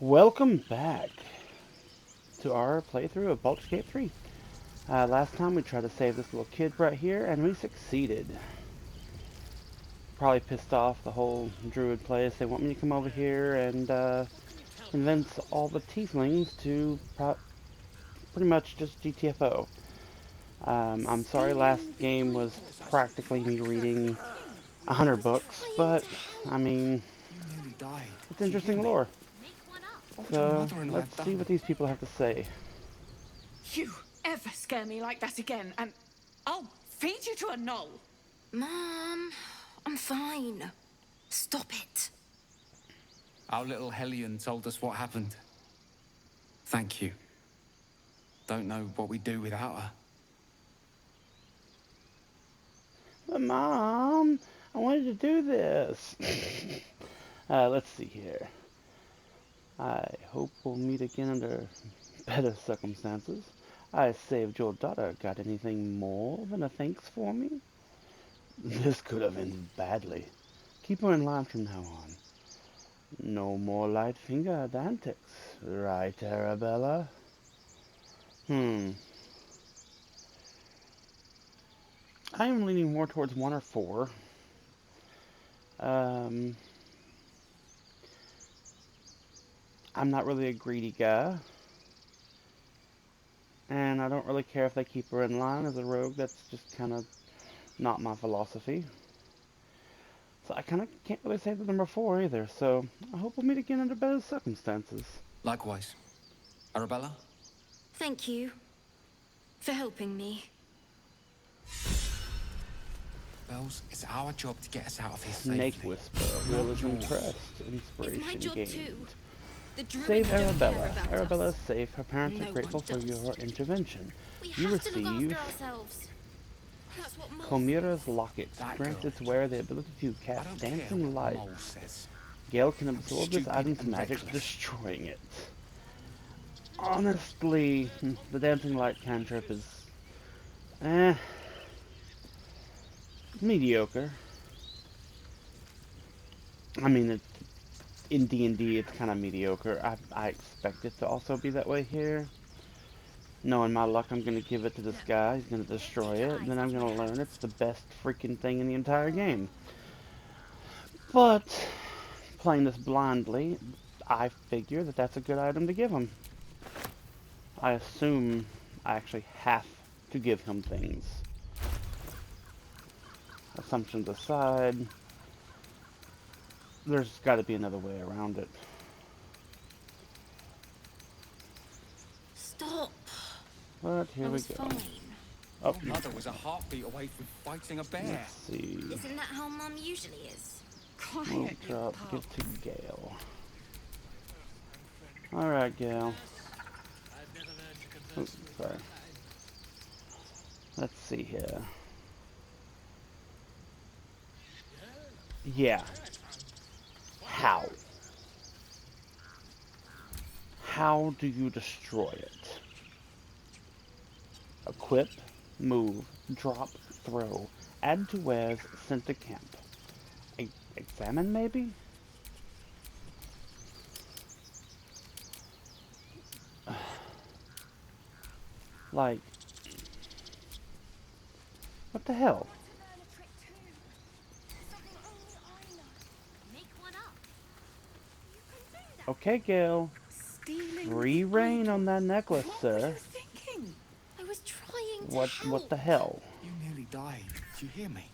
Welcome back to our playthrough of BG3. Last time we tried to save this little kid right here, and we succeeded. Probably pissed off the whole druid place. They want me to come over here and convince all the tieflings to pretty much just GTFO. I'm sorry last game was practically me reading 100 books, but, I mean, You nearly died. it's Do you hear interesting me? lore. What would your So, mother and I let's have see done? what these people have to say. You ever scare me like that again, and I'll feed you to a knoll. Mom, I'm fine. Stop it. Our little Hellion told us what happened. Thank you. Don't know what we'd do without her. But Mom, I wanted to do this. Let's see here. I hope we'll meet again under better circumstances. I saved your daughter. Got anything more than a thanks for me? This could have ended badly. Keep her in line from now on. No more light fingered antics, right, Arabella? Hmm. I am leaning more towards 1 or 4. Um, I'm not really a greedy guy. And I don't really care if they keep her in line as a rogue. That's just kind of not my philosophy. So I kind of can't really say the number 4 either. So I hope we'll meet again under better circumstances. Likewise. Arabella? Thank you for helping me. Bells, it's our job to get us out of here Snake safely. Whisper. Not Realism yours. Crest. It's my Inspiration job gained. too. The druids Save don't Arabella. care about Arabella is us. safe. Her parents No are grateful one for does. your intervention. We You have to look receive after ourselves. That's what Mom Chimera's says. Locket. That Grants girl. its wearer the ability to I cast don't care Dancing what Light. Mole says. Gale can absorb this Stupid item's and magic, reckless. destroying it. Honestly, the Dancing Light cantrip is eh, mediocre. I mean, in D&D, it's kind of mediocre. I expect it to also be that way here. Knowing my luck, I'm going to give it to this guy. He's going to destroy it. And then I'm going to learn it's the best freaking thing in the entire game. But, playing this blindly, I figure that that's a good item to give him. I assume I actually have to give him things. Assumptions aside, there's got to be another way around it. Stop. But I here we was go. fine. Oh, Your mother was a heartbeat away from fighting a bear. let's see. Isn't that how Mum usually is? Move Quiet, you drop, pup. give to Gale. Alright, Gale. Oops, sorry. Let's see here. Yeah. How? How do you destroy it? Equip, move, drop, throw. Add to wares, sent to camp. Examine, maybe? Like, what the hell? Okay, Gale. Stealing Free reign on that necklace, What were sir. you thinking? I was trying to What help. the hell? You nearly died. Do you hear me?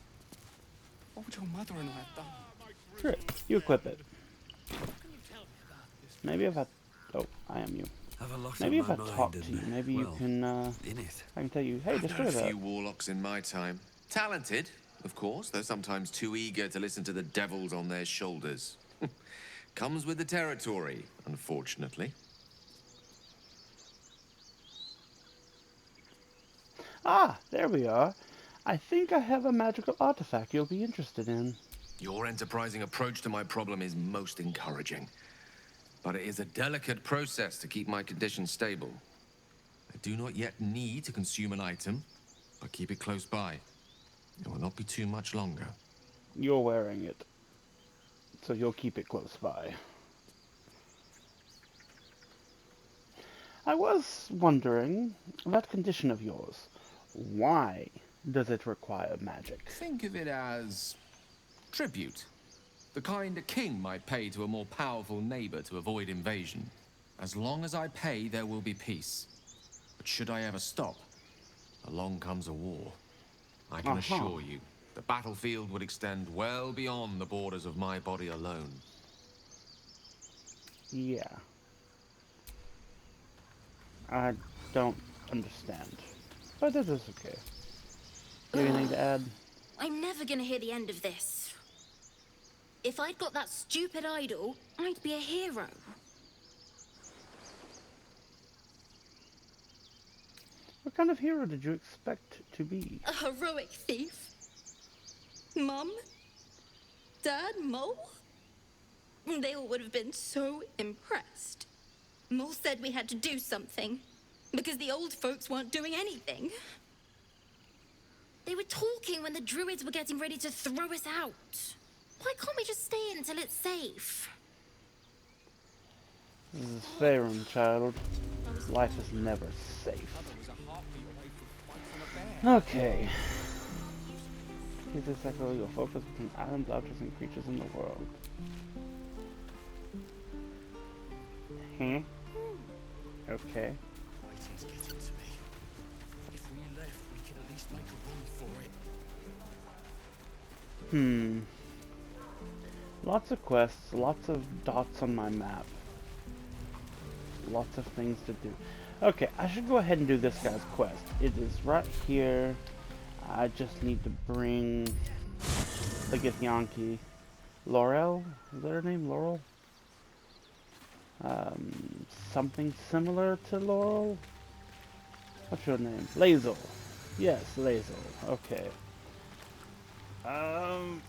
What would your mother and I have done? Sure, you equip it. Maybe if I... Oh, I am you. Have a lot Maybe on if my I mind talk to and, you, maybe you well, can, in it. I can tell you, hey, I've known destroy a that. few warlocks in my time. Talented, of course, though sometimes too eager to listen to the devils on their shoulders. Comes with the territory, unfortunately. Ah, there we are. I think I have a magical artifact you'll be interested in. Your enterprising approach to my problem is most encouraging. But it is a delicate process to keep my condition stable. I do not yet need to consume an item, but keep it close by. It will not be too much longer. You're wearing it, so you'll keep it close by. I was wondering, that condition of yours, why does it require magic? Think of it as tribute. The kind a king might pay to a more powerful neighbor to avoid invasion. As long as I pay, there will be peace. But should I ever stop, along comes a war. I can assure you, the battlefield would extend well beyond the borders of my body alone. Yeah. I don't understand. But it is okay. You have anything to add? I'm never gonna hear the end of this. If I'd got that stupid idol, I'd be a hero. What kind of hero did you expect to be? A heroic thief? Mum? Dad? Mole? They all would have been so impressed. Mole said we had to do something, because the old folks weren't doing anything. They were talking when the druids were getting ready to throw us out. Why can't we just stay in until it's safe? This is Faerun, child. Life is never safe. Okay. Here's exactly your focus between items, objects, and creatures in the world. Okay. Lots of quests, lots of dots on my map. Lots of things to do. Okay, I should go ahead and do this guy's quest. It is right here. I just need to bring the Githyanki. Laurel? Is that her name? Laurel? Something similar to Laurel? What's your name? Lazel. Yes, Lazel. Okay. I'm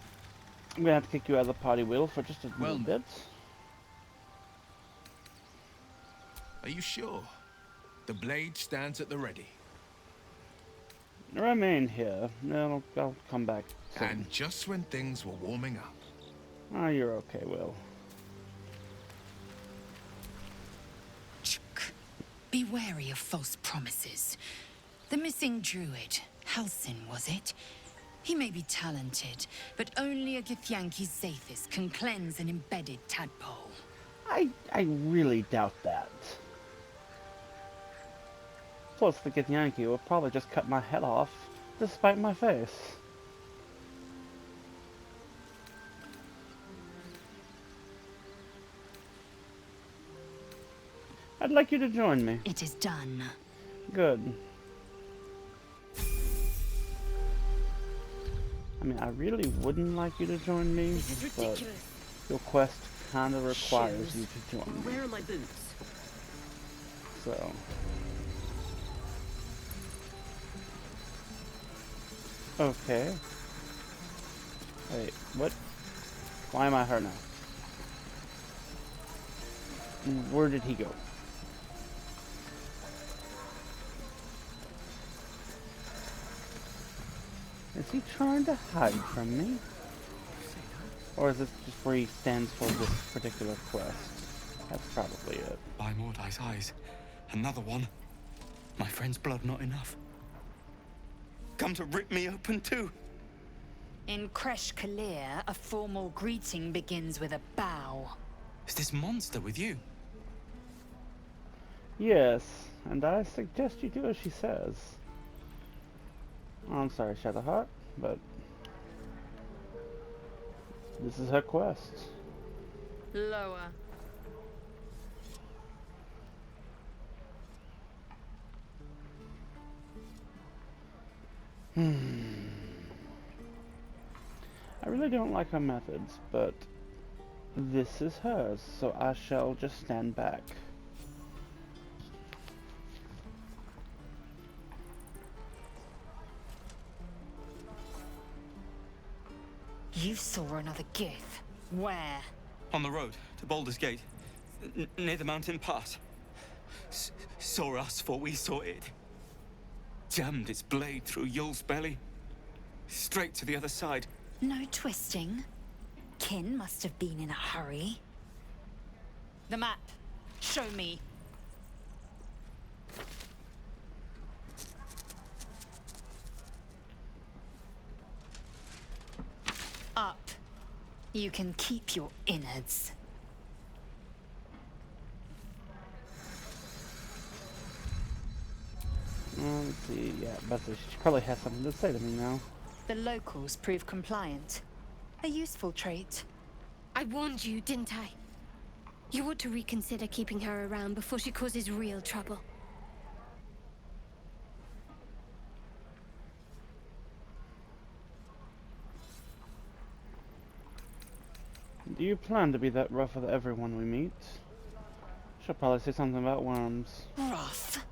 gonna have to kick you out of the party wheel for just a little bit. Are you sure? The blade stands at the ready. Remain here. No, I'll come back soon. And just when things were warming up. Oh, you're okay, Will. Be wary of false promises. The missing druid, Halsin, was it? He may be talented, but only a Githyanki Zathis can cleanse an embedded tadpole. I really doubt that. Plus, the Githyanki will probably just cut my head off, despite my face. I'd like you to join me. It is done. Good. I mean, I really wouldn't like you to join me, This is but ridiculous. your quest kind of requires you to join me. Where are my boots? So. Okay. Wait, what? Why am I hurt now? Where did he go? Is he trying to hide from me? Or is this just where he stands for this particular quest? That's probably it. By Mordai's eyes. Another one. My friend's blood not enough. Come to rip me open too. In Kresh Kalir, a formal greeting begins with a bow. Is this monster with you? Yes, and I suggest you do as she says. Oh, I'm sorry, Shadowheart, but this is her quest. Lower. I really don't like her methods, but this is hers, so I shall just stand back. You saw another Gith. Where? On the road to Baldur's Gate. Near the mountain pass. Saw us, for we saw it. Jammed its blade through Yul's belly. Straight to the other side. No twisting. Kin must have been in a hurry. The map. Show me. up. You can keep your innards. Let's see. Yeah, but she probably has something to say to me now. The locals prove compliant. A useful trait. I warned you, didn't I? You ought to reconsider keeping her around before she causes real trouble. Do you plan to be that rough with everyone we meet? She'll probably say something about worms. Rough.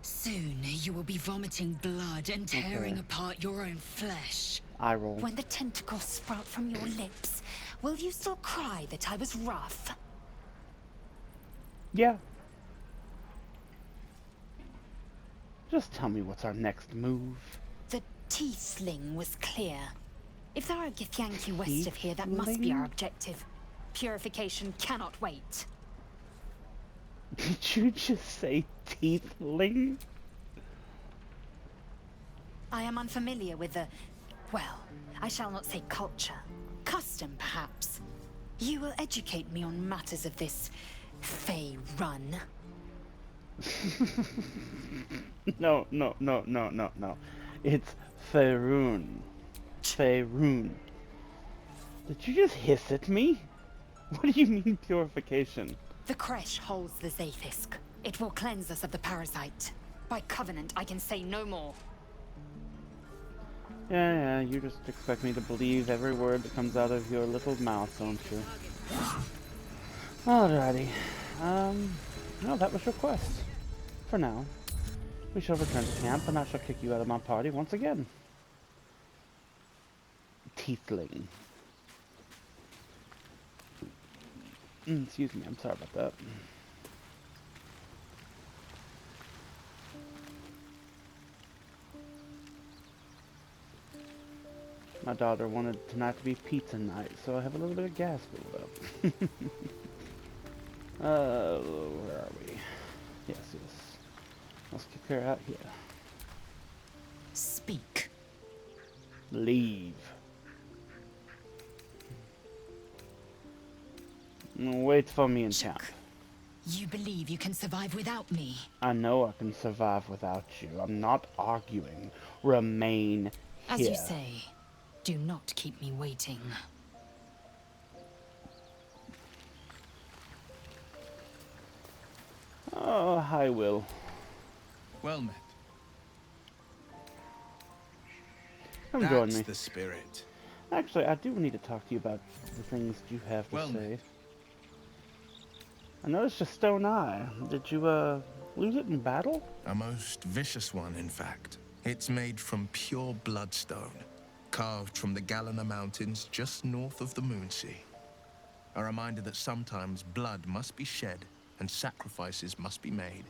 Soon you will be vomiting blood and tearing Okay. apart your own flesh. Eye roll. When the tentacles sprout from your lips, will you still cry that I was rough? Yeah. Just tell me what's our next move. The Tiefling was clear. If there are Githyanki west of here, that must be our Tiefling? objective. Purification cannot wait. Did you just say tiefling? I am unfamiliar with the... well, I shall not say culture. Custom, perhaps. You will educate me on matters of this... Fey run. No. It's Faerun. Faerun. Did you just hiss at me? What do you mean purification? The creche holds the Zaithisk. It will cleanse us of the parasite. By covenant, I can say no more. Yeah, you just expect me to believe every word that comes out of your little mouth, don't you? Alrighty. No, that was your quest. For now. We shall return to camp, and I shall kick you out of my party once again. Tiefling. Excuse me, I'm sorry about that. My daughter wanted tonight to be pizza night, so I have a little bit of gas build up. Where are we? Yes. Let's kick her out here. Speak. Leave. Wait for me in camp. You believe you can survive without me? I know I can survive without you. I'm not arguing. Remain As here. you say, do not keep me waiting. Oh, hi, Will. Well met. Come That's join me. the spirit. Actually, I do need to talk to you about the things you have to Well say. met. I noticed a stone eye. Did you, lose it in battle? A most vicious one, in fact. It's made from pure bloodstone, carved from the Galena Mountains just north of the Moonsea. A reminder that sometimes blood must be shed and sacrifices must be made.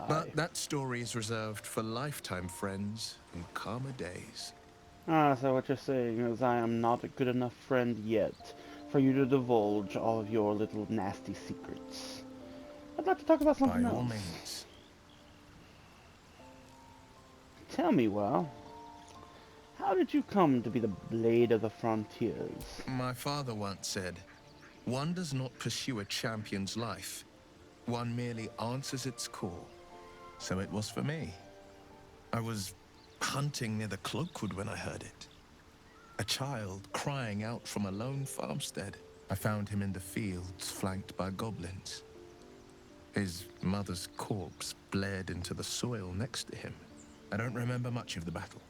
But that story is reserved for lifetime friends and calmer days. So what you're saying is I am not a good enough friend yet for you to divulge all of your little nasty secrets. I'd like to talk about something By else. all means. Tell me, well, how did you come to be the Blade of the Frontiers? My father once said, one does not pursue a champion's life. One merely answers its call. So it was for me. I was hunting near the Cloakwood when I heard it. A child crying out from a lone farmstead. I found him in the fields, flanked by goblins. His mother's corpse bled into the soil next to him. I don't remember much of the battle,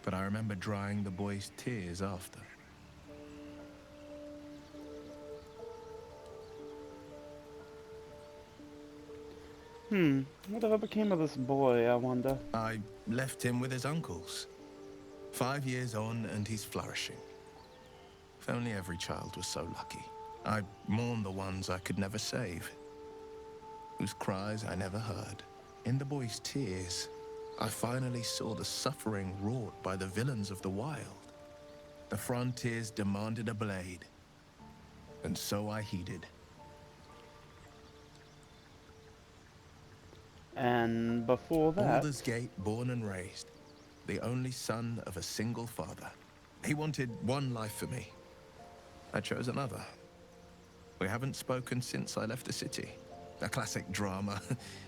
but I remember drying the boy's tears after. Whatever became of this boy, I wonder? I left him with his uncles. 5 years on, and he's flourishing. If only every child was so lucky. I mourn the ones I could never save, whose cries I never heard. In the boy's tears, I finally saw the suffering wrought by the villains of the wild. The frontiers demanded a blade, and so I heeded. And before that... Baldur's Gate, born and raised, the only son of a single father. He wanted one life for me. I chose another. We haven't spoken since I left the city. A classic drama.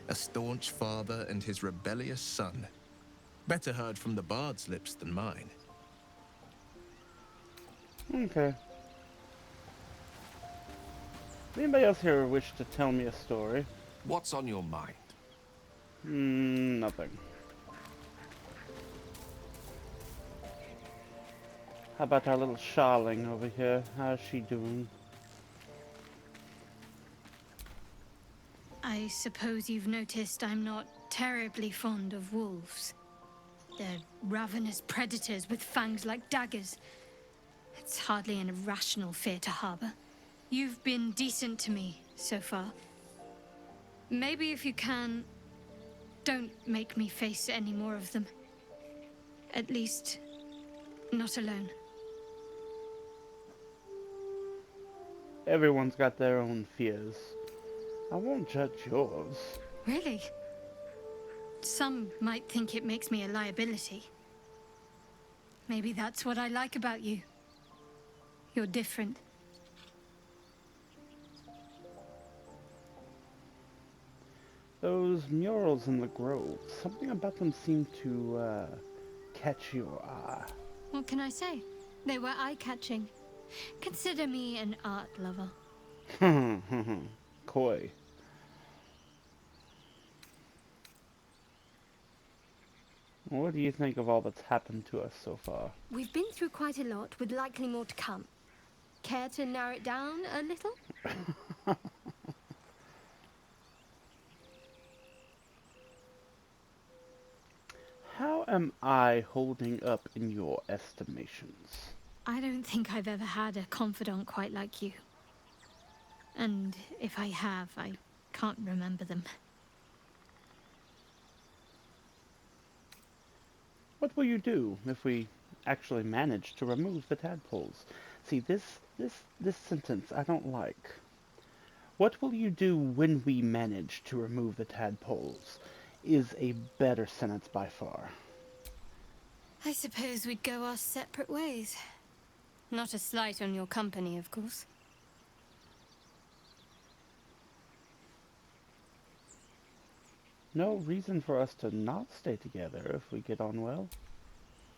A staunch father and his rebellious son. Better heard from the bard's lips than mine. Okay. Anybody else here wish to tell me a story? What's on your mind? Nothing. How about our little Sharling over here? How's she doing? I suppose you've noticed I'm not terribly fond of wolves. They're ravenous predators with fangs like daggers. It's hardly an irrational fear to harbor. You've been decent to me so far. Maybe if you can, don't make me face any more of them. At least, not alone. Everyone's got their own fears. I won't judge yours. Really? Some might think it makes me a liability. Maybe that's what I like about you. You're different. Those murals in the grove, something about them seemed to catch your eye. What can I say? They were eye-catching. Consider me an art lover. Coy. What do you think of all that's happened to us so far? We've been through quite a lot, with likely more to come. Care to narrow it down a little? How am I holding up in your estimations? I don't think I've ever had a confidant quite like you. And if I have, I can't remember them. What will you do if we actually manage to remove the tadpoles? See, this sentence I don't like. What will you do when we manage to remove the tadpoles is a better sentence by far. I suppose we'd go our separate ways. Not a slight on your company, of course. No reason for us to not stay together if we get on well.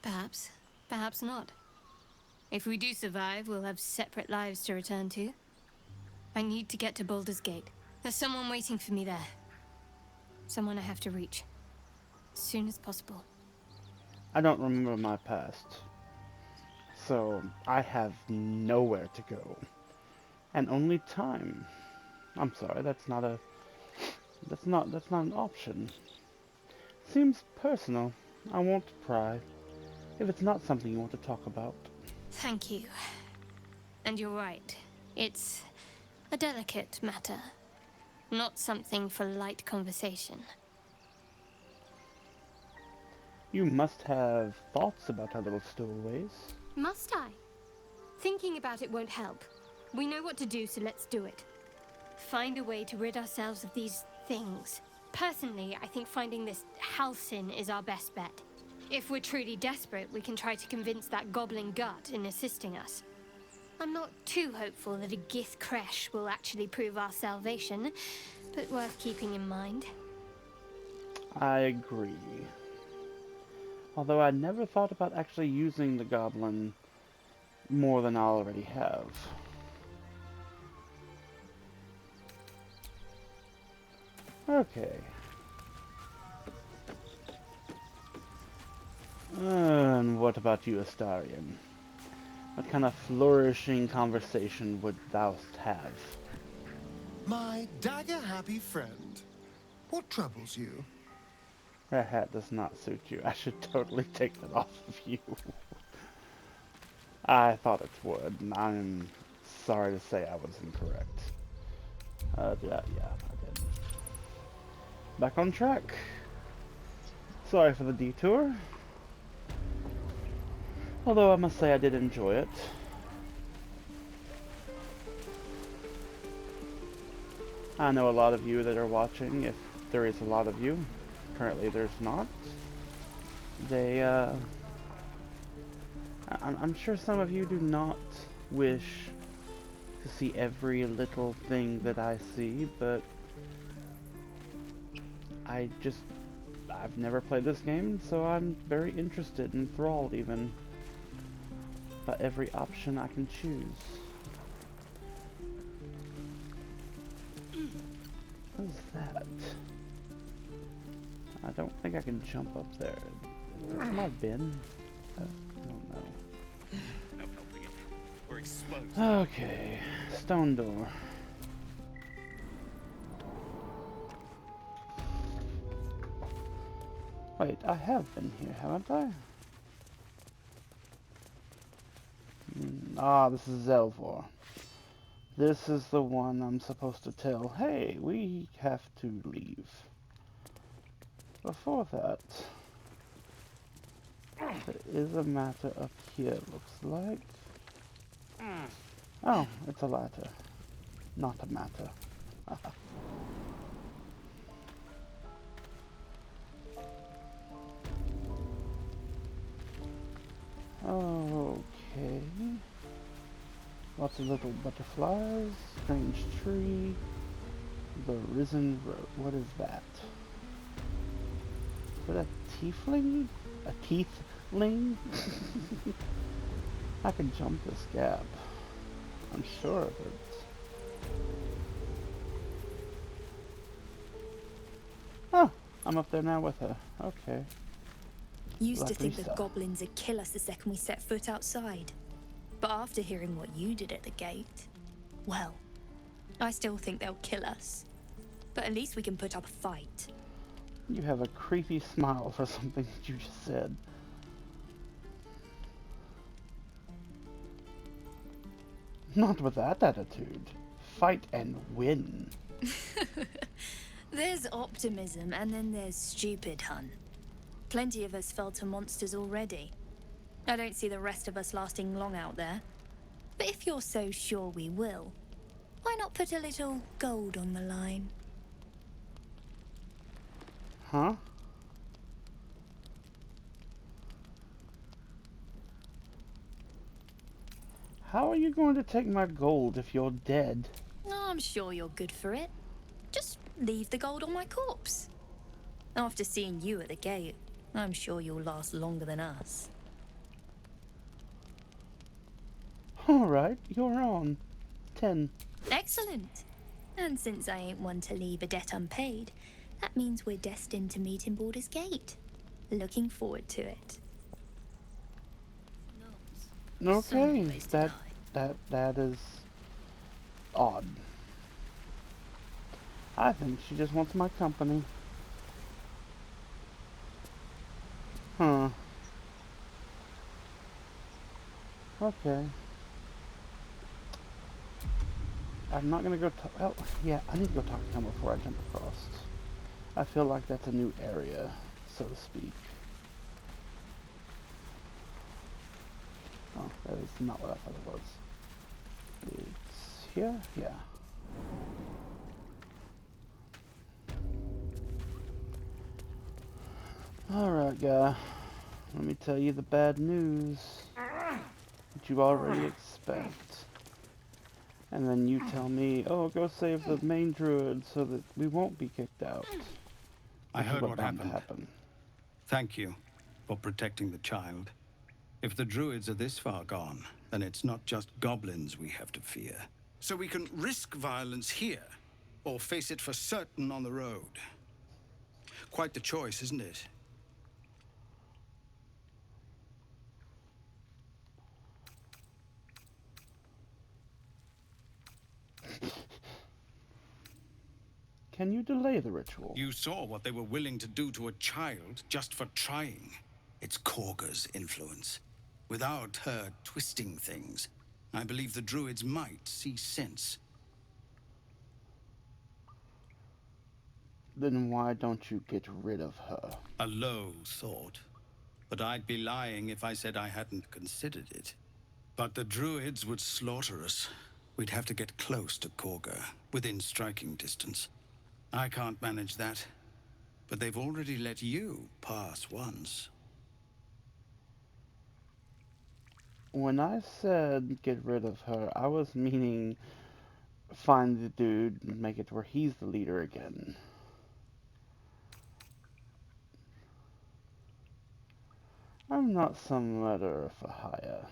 Perhaps. Perhaps not. If we do survive, we'll have separate lives to return to. I need to get to Baldur's Gate. There's someone waiting for me there. Someone I have to reach. As soon as possible. I don't remember my past. So I have nowhere to go. And only time. I'm sorry, that's not an option. Seems personal. I won't pry. If it's not something you want to talk about. Thank you. And you're right. It's a delicate matter. Not something for light conversation. You must have thoughts about our little stowaways. Must I? Thinking about it won't help. We know what to do, so let's do it. Find a way to rid ourselves of these things. Personally, I think finding this Halcyon is our best bet. If we're truly desperate, we can try to convince that goblin gut in assisting us. I'm not too hopeful that a Gith Kresh will actually prove our salvation, but worth keeping in mind. I agree. Although I never thought about actually using the goblin more than I already have. Okay. And what about you, Astarion? What kind of flourishing conversation would thou have? My dagger-happy friend, what troubles you? That hat does not suit you. I should totally take that off of you. I thought it would, and I'm sorry to say I was incorrect. Yeah, I did. Back on track. Sorry for the detour. Although I must say I did enjoy it. I know a lot of you that are watching, if there is a lot of you. Currently there's not. They I'm sure some of you do not wish to see every little thing that I see, but I've never played this game, so I'm very interested and enthralled even by every option I can choose. What is that? I don't think I can jump up there. Is this my bin? I don't know. No helping it. We're exposed. Okay, stone door. Wait, I have been here, haven't I? Ah, this is Zelvor. This is the one I'm supposed to tell, hey, we have to leave. Before that, there is a matter up here, looks like. Oh, it's a ladder. Not a matter. Okay. Lots of little butterflies. Strange tree. The risen road. What is that? Is that a tiefling? A teethling? I can jump this gap. I'm sure of it. Oh, I'm up there now with her. Okay. Used to Luckily think the so. goblins would kill us the second we set foot outside. But after hearing what you did at the gate, well, I still think they'll kill us. But at least we can put up a fight. You have a creepy smile for something that you just said. Not with that attitude. Fight and win. There's optimism and then there's stupid, hun. Plenty of us fell to monsters already. I don't see the rest of us lasting long out there. But if you're so sure we will, why not put a little gold on the line? Huh? How are you going to take my gold if you're dead? Oh, I'm sure you're good for it. Just leave the gold on my corpse. After seeing you at the gate, I'm sure you'll last longer than us. Alright, you're on. 10. Excellent. And since I ain't one to leave a debt unpaid, that means we're destined to meet in Baldur's Gate. Looking forward to it. Okay, that is odd. I think she just wants my company. Huh. Okay. I'm not gonna go talk. Well, yeah, I need to go talk to him before I jump across. I feel like that's a new area, so to speak. Oh, that is not what I thought it was. It's here? Yeah. Alright, guy. Let me tell you the bad news that you already expect. And then you tell me, oh, go save the main druid so that we won't be kicked out. I heard what bound to happened. happen. Thank you for protecting the child. If the druids are this far gone, then it's not just goblins we have to fear. So we can risk violence here, or face it for certain on the road. Quite the choice, isn't it? Can you delay the ritual? You saw what they were willing to do to a child just for trying. It's Korga's influence. Without her twisting things, I believe the druids might see sense. Then why don't you get rid of her? A low thought. But I'd be lying if I said I hadn't considered it. But the druids would slaughter us. We'd have to get close to Korga, within striking distance. I can't manage that. But they've already let you pass once. When I said get rid of her, I was meaning find the dude and make it to where he's the leader again. I'm not some murderer for hire.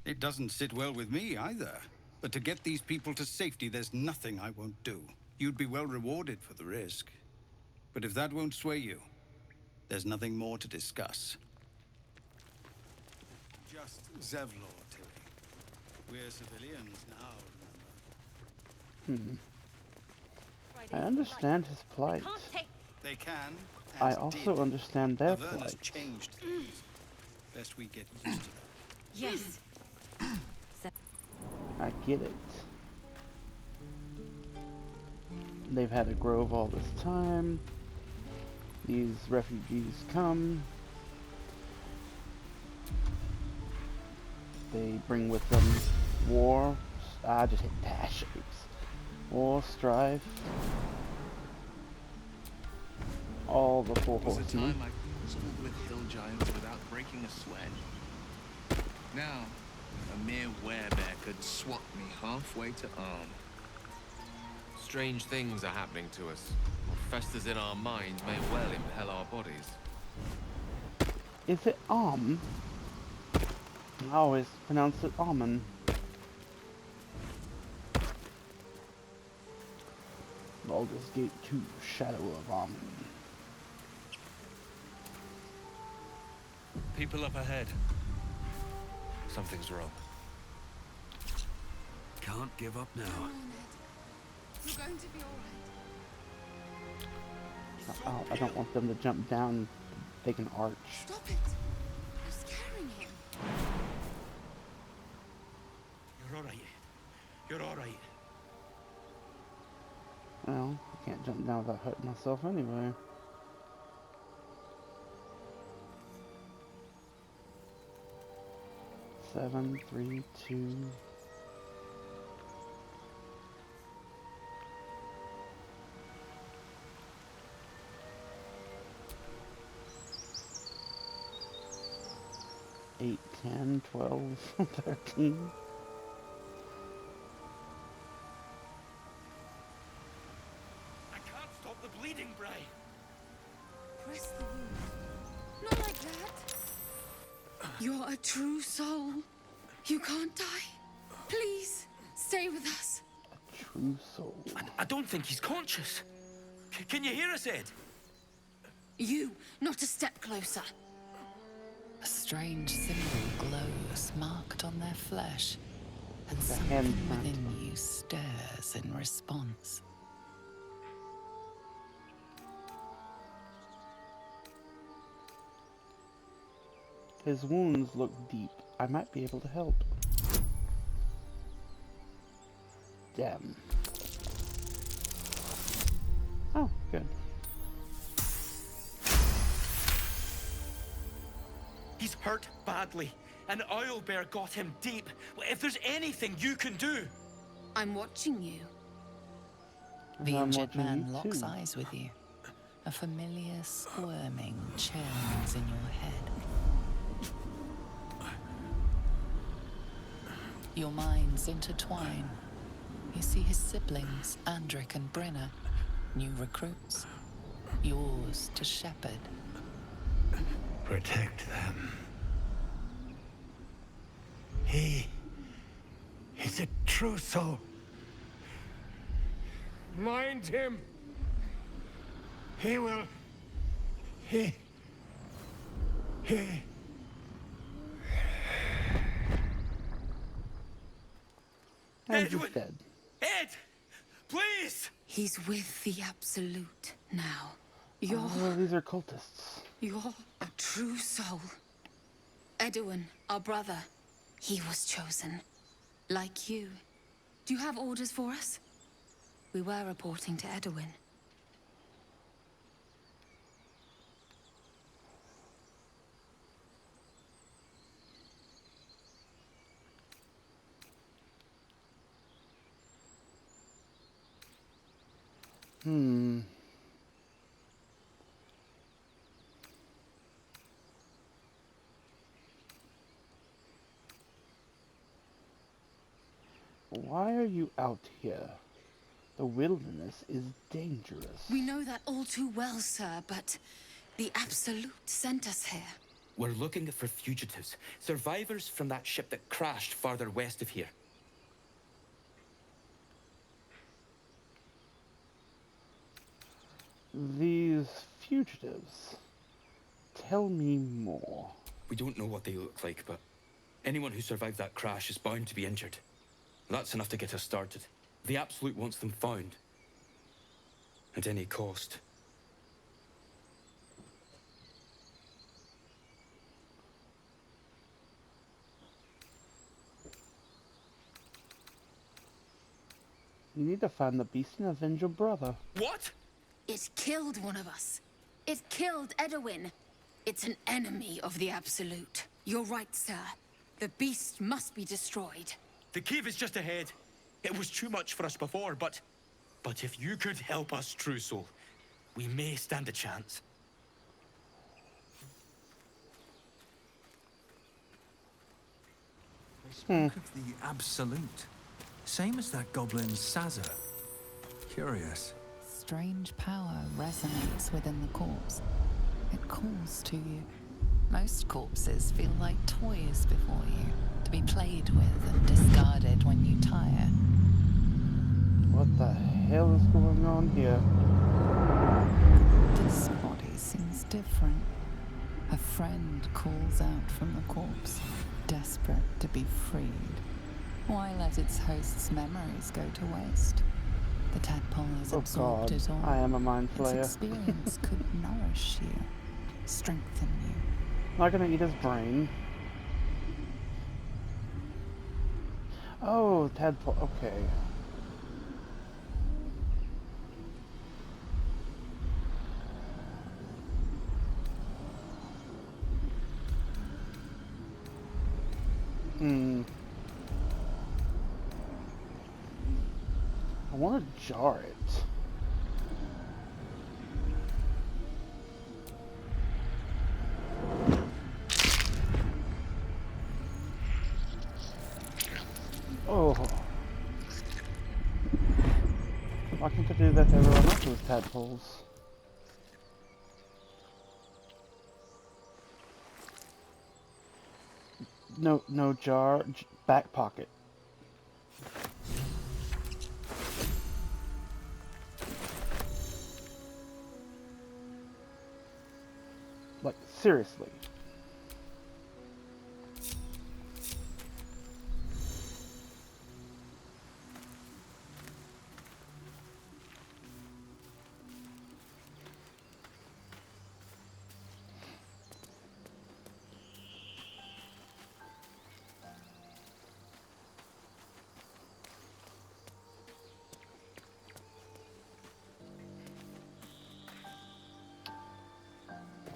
It doesn't sit well with me either. But to get these people to safety, there's nothing I won't do. You'd be well rewarded for the risk. But if that won't sway you, there's nothing more to discuss. Just Zevlor, Tilly. We're civilians now, remember? I understand his plight. They can. I also understand their Laverne has plight. changed things. Best we get used to that. Yes. I get it. They've had a grove all this time. These refugees come. They bring with them war. I just hit dash. Oops. War, strife. All the four Was a horsemen. time I puzzled with hill giants without breaking a sweat. Now, a mere werebear could swat me halfway to arm. Strange things are happening to us. What festers in our minds may well impel our bodies. Is it I always pronounce it almond. Baldur's Gate 2, Shadow of Almond. People up ahead. Something's wrong. Can't give up now. You're going to be alright. I don't want them to jump down. They can arch. Stop it. You're scaring him. You're alright. You're alright. Well, I can't jump down without hurting myself anyway. Seven, 3, 2. Eight, 10, 12, 13. I can't stop the bleeding, Bray. Press the wound. Not like that. You're a true soul. You can't die. Please, stay with us. True soul. I don't think he's conscious. Can you hear us, Ed? You, not a step closer. A strange symbol glows, marked on their flesh, and something within you stirs in response. His wounds look deep. I might be able to help. Damn. Oh, good. He's hurt badly. An owlbear got him deep. If there's anything you can do. I'm watching you. And The I'm injured watching man you locks too. eyes with you. A familiar squirming churns in your head. Your minds intertwine. You see his siblings, Andric and Brenna, new recruits. Yours to shepherd. Protect them. He's a true soul. Mind him. He will. He. And he's Edwin! dead. Ed! Please! He's with the Absolute now. You're Oh, these are cultists. a true soul. Edwin, our brother, he was chosen. Like you. Do you have orders for us? We were reporting to Edwin. Why are you out here? The wilderness is dangerous. We know that all too well, sir, but the Absolute sent us here. We're looking for fugitives, survivors from that ship that crashed farther west of here. These fugitives. Tell me more. We don't know what they look like, but anyone who survived that crash is bound to be injured. That's enough to get us started. The Absolute wants them found. At any cost. You need to find the beast and avenge your brother. What? It killed one of us. It killed Edwin. It's an enemy of the Absolute. You're right, sir. The beast must be destroyed. The cave is just ahead. It was too much for us before, but if you could help us, True Soul, we may stand a chance. They spoke of the Absolute. Same as that goblin's Sazza. Curious. Strange power resonates within the corpse. It calls to you. Most corpses feel like toys before you, to be played with and discarded when you tire. What the hell is going on here? This body seems different. A friend calls out from the corpse, desperate to be freed. Why let its host's memories go to waste? The tadpole has absorbed it all. I am a mind flayer. Its experience could nourish you, strengthen you. Not gonna eat his brain. Oh, tadpole. Okay. I want to jar it. Oh. Why can't I do that to everyone else's tadpoles? No jar, back pocket. Like, seriously.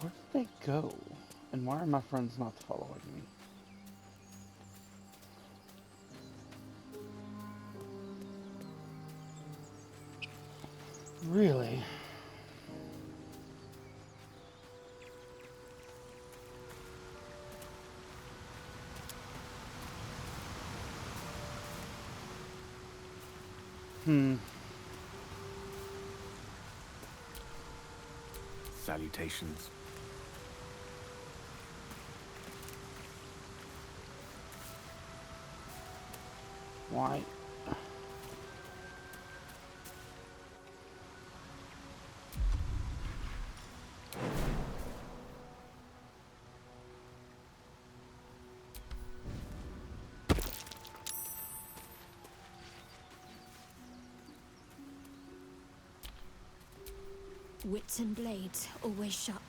Where did they go? And why are my friends not following me? Really? Salutations. Why? Wits and blades, always sharp.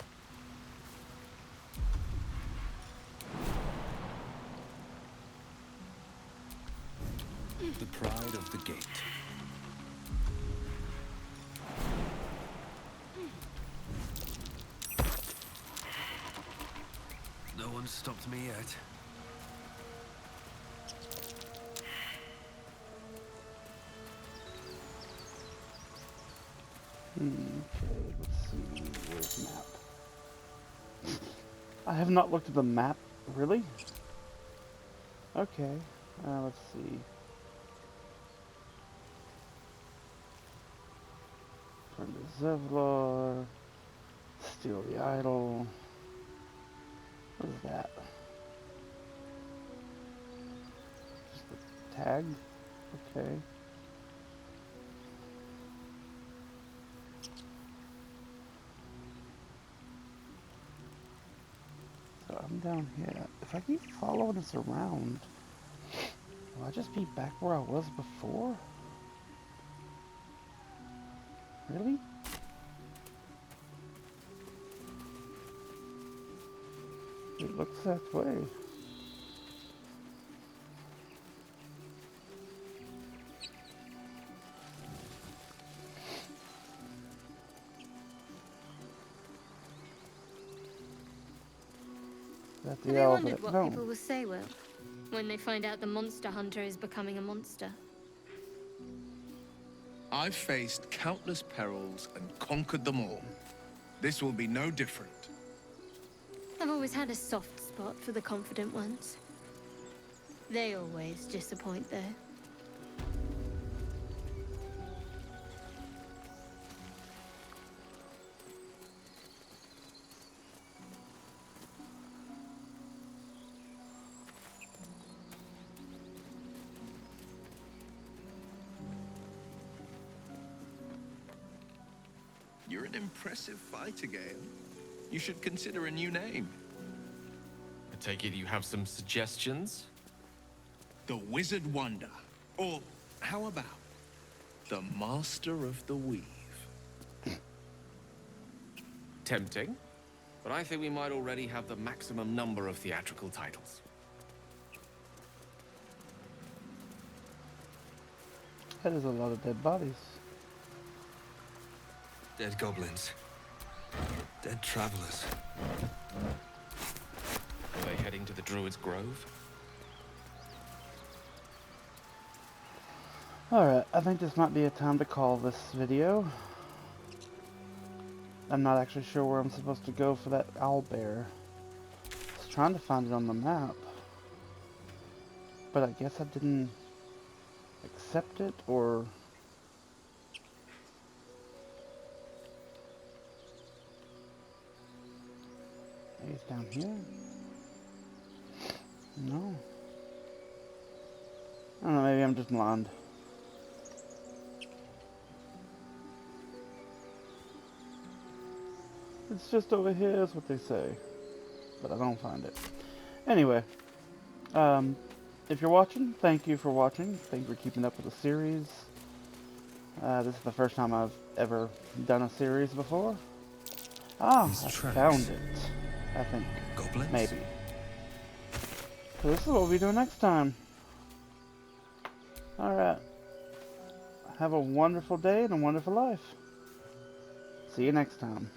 The pride of the gate. No one's stopped me yet. Okay, let's see. Where's map? I have not looked at the map. Really? Okay. Let's see. Return to Zevlor. Steal the idol. What is that? Just a tag? Okay. So I'm down here. If I keep following this around, will I just be back where I was before? Really? It looks that way. That the Have you elevator? wondered what No. people will say, Will, when they find out the monster hunter is becoming a monster? I've faced countless perils and conquered them all. This will be no different. I've always had a soft spot for the confident ones. They always disappoint, though. You're an impressive fighter, Gale. You should consider a new name. I take it you have some suggestions? The Wizard Wonder. Or, how about, the Master of the Weave? Tempting. But I think we might already have the maximum number of theatrical titles. That is a lot of dead bodies. Dead goblins. Dead travelers. Are they heading to the Druid's Grove? Alright, I think this might be a time to call this video. I'm not actually sure where I'm supposed to go for that owlbear. I was trying to find it on the map. But I guess I didn't accept it, or... Maybe it's down here? No. I don't know, maybe I'm just blind. It's just over here, is what they say. But I don't find it. Anyway, if you're watching, thank you for watching. Thank you for keeping up with the series. This is the first time I've ever done a series before. Ah, I found it. I think. Goblins? Maybe. So this is what we do next time. Alright. Have a wonderful day and a wonderful life. See you next time.